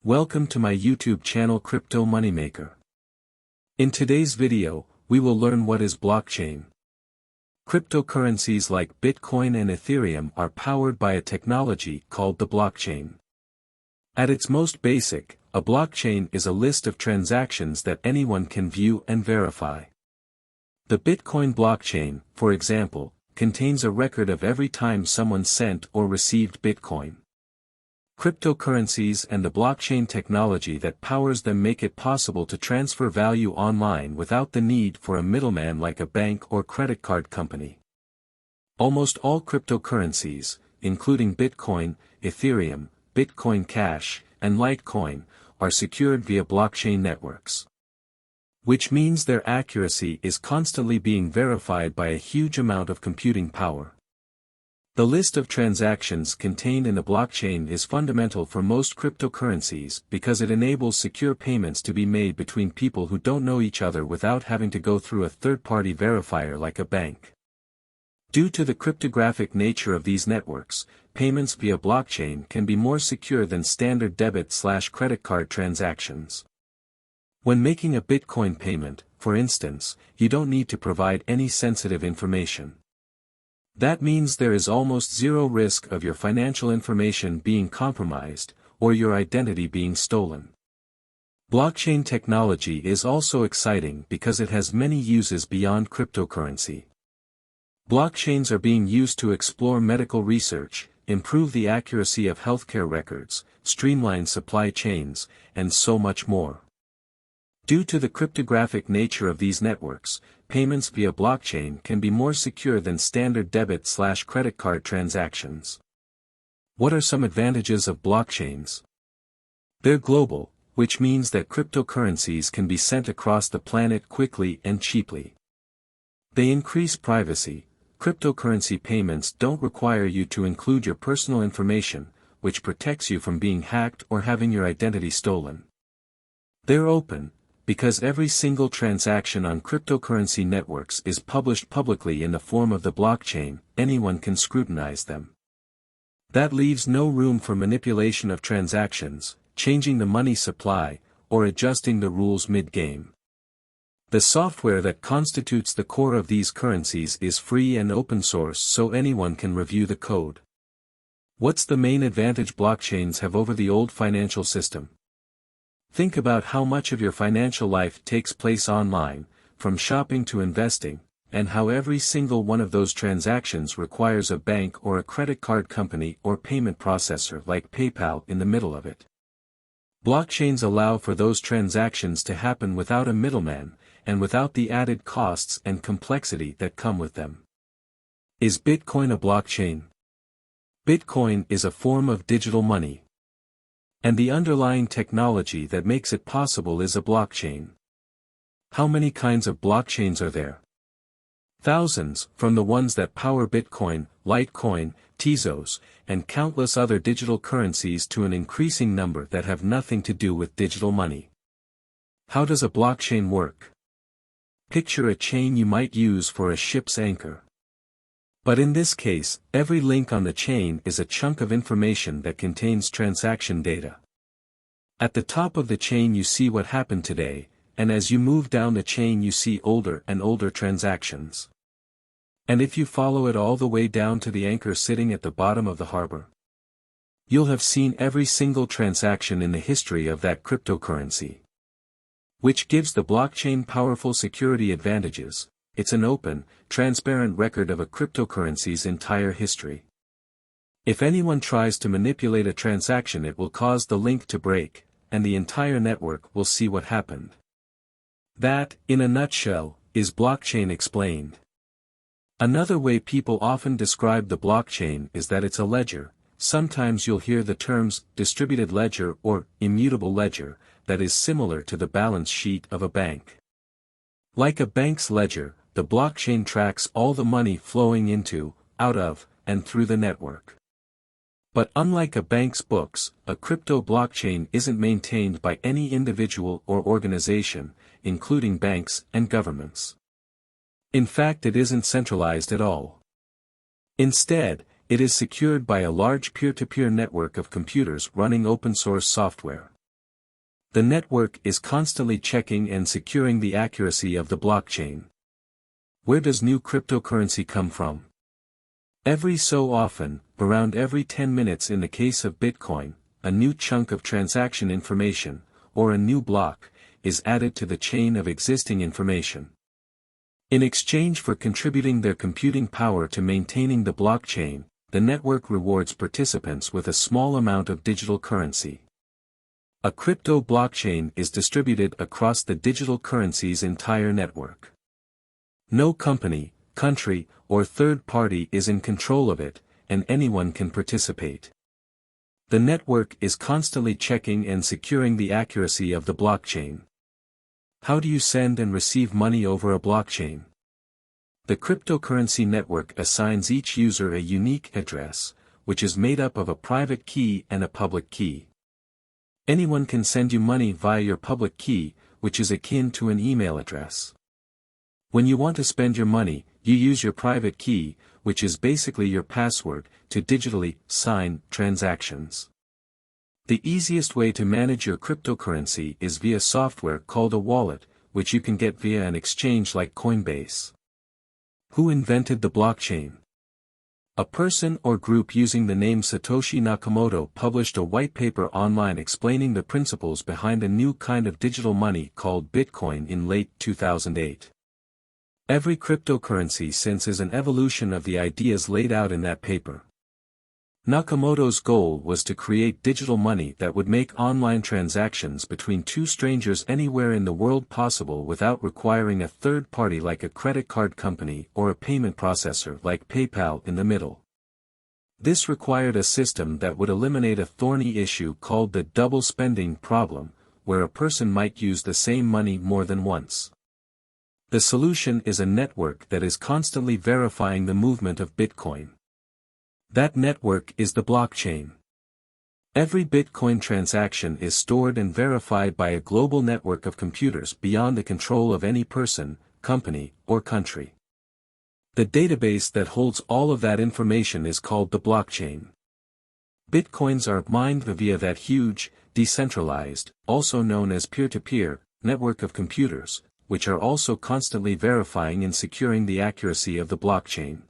Welcome to my YouTube channel Crypto Moneymaker. In today's video, we will learn what is blockchain. Cryptocurrencies like Bitcoin and Ethereum are powered by a technology called the blockchain. At its most basic, a blockchain is a list of transactions that anyone can view and verify. The Bitcoin blockchain, for example, contains a record of every time someone sent or received Bitcoin. Cryptocurrencies and the blockchain technology that powers them make it possible to transfer value online without the need for a middleman like a bank or credit card company. Almost all cryptocurrencies, including Bitcoin, Ethereum, Bitcoin Cash, and Litecoin, are secured via blockchain networks. Which means their accuracy is constantly being verified by a huge amount of computing power. The list of transactions contained in a blockchain is fundamental for most cryptocurrencies because it enables secure payments to be made between people who don't know each other without having to go through a third-party verifier like a bank. Due to the cryptographic nature of these networks, payments via blockchain can be more secure than standard debit/credit card transactions. When making a Bitcoin payment, for instance, you don't need to provide any sensitive information. That means there is almost zero risk of your financial information being compromised, or your identity being stolen. Blockchain technology is also exciting because it has many uses beyond cryptocurrency. Blockchains are being used to explore medical research, improve the accuracy of healthcare records, streamline supply chains, and so much more. Due to the cryptographic nature of these networks, payments via blockchain can be more secure than standard debit/credit card transactions. What are some advantages of blockchains? They're global, which means that cryptocurrencies can be sent across the planet quickly and cheaply. They increase privacy. Cryptocurrency payments don't require you to include your personal information, which protects you from being hacked or having your identity stolen. They're open, because every single transaction on cryptocurrency networks is published publicly in the form of the blockchain, anyone can scrutinize them. That leaves no room for manipulation of transactions, changing the money supply, or adjusting the rules mid-game. The software that constitutes the core of these currencies is free and open source so anyone can review the code. What's the main advantage blockchains have over the old financial system? Think about how much of your financial life takes place online, from shopping to investing, and how every single one of those transactions requires a bank or a credit card company or payment processor like PayPal in the middle of it. Blockchains allow for those transactions to happen without a middleman, and without the added costs and complexity that come with them. Is Bitcoin a blockchain? Bitcoin is a form of digital money. And the underlying technology that makes it possible is a blockchain. How many kinds of blockchains are there? Thousands, from the ones that power Bitcoin, Litecoin, Tezos, and countless other digital currencies to an increasing number that have nothing to do with digital money. How does a blockchain work? Picture a chain you might use for a ship's anchor. But in this case, every link on the chain is a chunk of information that contains transaction data. At the top of the chain you see what happened today, and as you move down the chain you see older and older transactions. And if you follow it all the way down to the anchor sitting at the bottom of the harbor, you'll have seen every single transaction in the history of that cryptocurrency. Which gives the blockchain powerful security advantages. It's an open, transparent record of a cryptocurrency's entire history. If anyone tries to manipulate a transaction it will cause the link to break, and the entire network will see what happened. That, in a nutshell, is blockchain explained. Another way people often describe the blockchain is that it's a ledger. Sometimes you'll hear the terms distributed ledger or immutable ledger, that is similar to the balance sheet of a bank. Like a bank's ledger, the blockchain tracks all the money flowing into, out of, and through the network. But unlike a bank's books, a crypto blockchain isn't maintained by any individual or organization, including banks and governments. In fact, it isn't centralized at all. Instead, it is secured by a large peer-to-peer network of computers running open-source software. The network is constantly checking and securing the accuracy of the blockchain. Where does new cryptocurrency come from? Every so often, around every 10 minutes in the case of Bitcoin, a new chunk of transaction information, or a new block, is added to the chain of existing information. In exchange for contributing their computing power to maintaining the blockchain, the network rewards participants with a small amount of digital currency. A crypto blockchain is distributed across the digital currency's entire network. No company, country, or third party is in control of it, and anyone can participate. The network is constantly checking and securing the accuracy of the blockchain. How do you send and receive money over a blockchain? The cryptocurrency network assigns each user a unique address, which is made up of a private key and a public key. Anyone can send you money via your public key, which is akin to an email address. When you want to spend your money, you use your private key, which is basically your password, to digitally sign transactions. The easiest way to manage your cryptocurrency is via software called a wallet, which you can get via an exchange like Coinbase. Who invented the blockchain? A person or group using the name Satoshi Nakamoto published a white paper online explaining the principles behind a new kind of digital money called Bitcoin in late 2008. Every cryptocurrency since is an evolution of the ideas laid out in that paper. Nakamoto's goal was to create digital money that would make online transactions between two strangers anywhere in the world possible without requiring a third party like a credit card company or a payment processor like PayPal in the middle. This required a system that would eliminate a thorny issue called the double spending problem, where a person might use the same money more than once. The solution is a network that is constantly verifying the movement of Bitcoin. That network is the blockchain. Every Bitcoin transaction is stored and verified by a global network of computers beyond the control of any person, company, or country. The database that holds all of that information is called the blockchain. Bitcoins are mined via that huge, decentralized, also known as peer-to-peer, network of computers, which are also constantly verifying and securing the accuracy of the blockchain.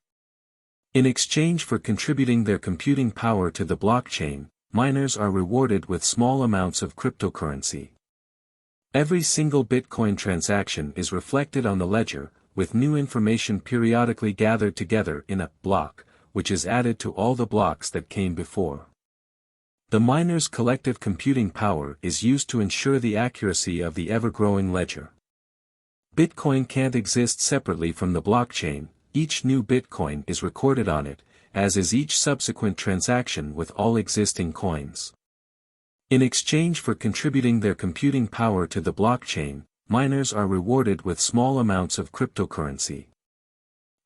In exchange for contributing their computing power to the blockchain, miners are rewarded with small amounts of cryptocurrency. Every single Bitcoin transaction is reflected on the ledger, with new information periodically gathered together in a block, which is added to all the blocks that came before. The miners' collective computing power is used to ensure the accuracy of the ever-growing ledger. Bitcoin can't exist separately from the blockchain. Each new Bitcoin is recorded on it, as is each subsequent transaction with all existing coins. In exchange for contributing their computing power to the blockchain, miners are rewarded with small amounts of cryptocurrency.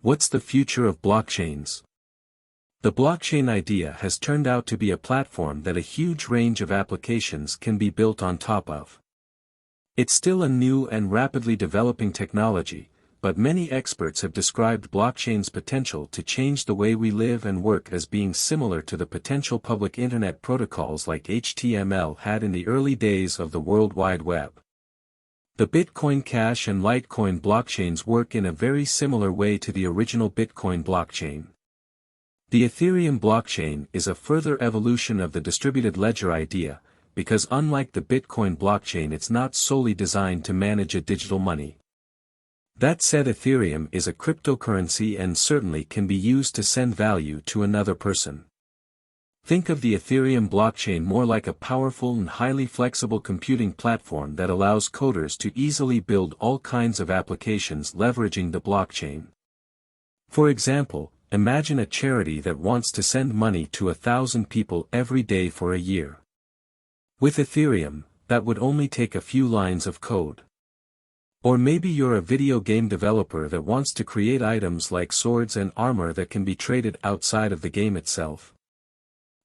What's the future of blockchains? The blockchain idea has turned out to be a platform that a huge range of applications can be built on top of. It's still a new and rapidly developing technology, but many experts have described blockchain's potential to change the way we live and work as being similar to the potential public Internet protocols like HTML had in the early days of the World Wide Web. The Bitcoin Cash and Litecoin blockchains work in a very similar way to the original Bitcoin blockchain. The Ethereum blockchain is a further evolution of the distributed ledger idea, because unlike the Bitcoin blockchain it's not solely designed to manage a digital money. That said, Ethereum is a cryptocurrency and certainly can be used to send value to another person. Think of the Ethereum blockchain more like a powerful and highly flexible computing platform that allows coders to easily build all kinds of applications leveraging the blockchain. For example, imagine a charity that wants to send money to 1,000 people every day for a year. With Ethereum, that would only take a few lines of code. Or maybe you're a video game developer that wants to create items like swords and armor that can be traded outside of the game itself.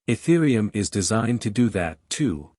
Ethereum is designed to do that, too.